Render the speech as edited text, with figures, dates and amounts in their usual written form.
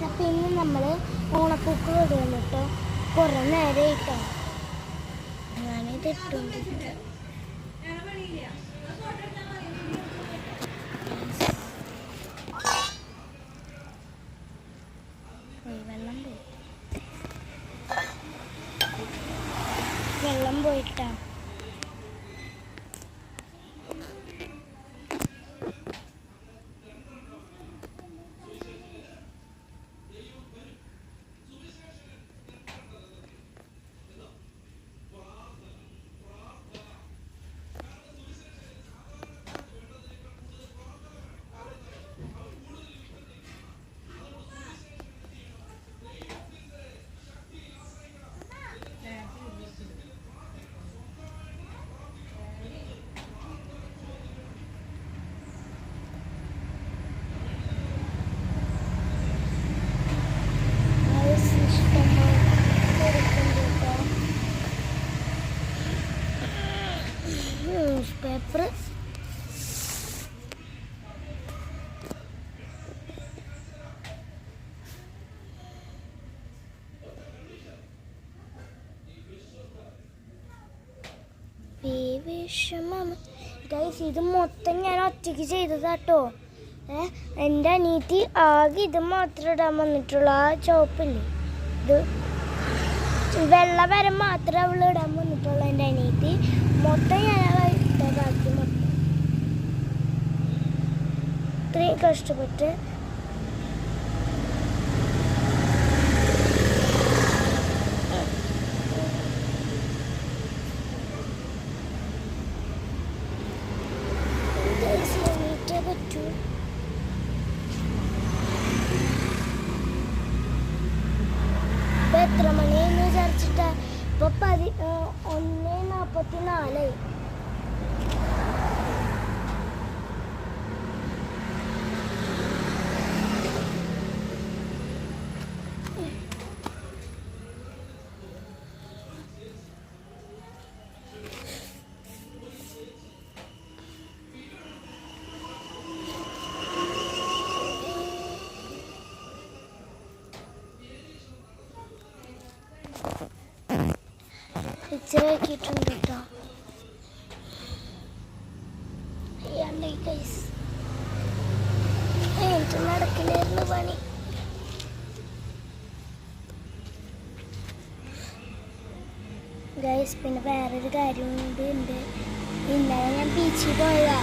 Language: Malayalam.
അപ്പം ഇന്ന് നമ്മൾ ഓണപ്പൂക്കൾ ഇടുകയാണ് കേട്ടോ. കുറേ നേരമായിട്ടോ ഞാനിത് ഇട്ടുണ്ട്. വെള്ളം പോയിട്ടാ. പേപ്പർ ഗൈസ്, ഇത് മൊത്തം ഞാൻ ഒറ്റയ്ക്ക് ചെയ്തതാട്ടോ. എൻ്റെ അനിയത്തി ആകെ ഇത് മാത്രം ഇടാൻ വന്നിട്ടുള്ളൂ. ആ ചോപ്പില്ലേ, ഇത് വെള്ള വരം മാത്രമേ അവൾ ഇടാൻ വന്നിട്ടുള്ളൂ. എൻ്റെ അനിയത്തി മൊത്തം ഞാൻ ബാക്കി മൊത്തം ഇത്രയും കഷ്ടപ്പെട്ട് പറ്റൂ. ഇപ്പൊ എത്ര മണിയെന്ന് വിചാരിച്ചിട്ടാ? ഇപ്പൊ 1:44. ഇച്ചിരിയാക്കിയിട്ടുണ്ട് കേട്ടോ. എനിക്ക് നടക്കില്ലായിരുന്നു പണി. ഗൈസ്, പിന്നെ വേറൊരു കാര്യം കൂടി ഉണ്ട്. ഇന്നലെ ഞാൻ ബീച്ചിൽ പോയതാ.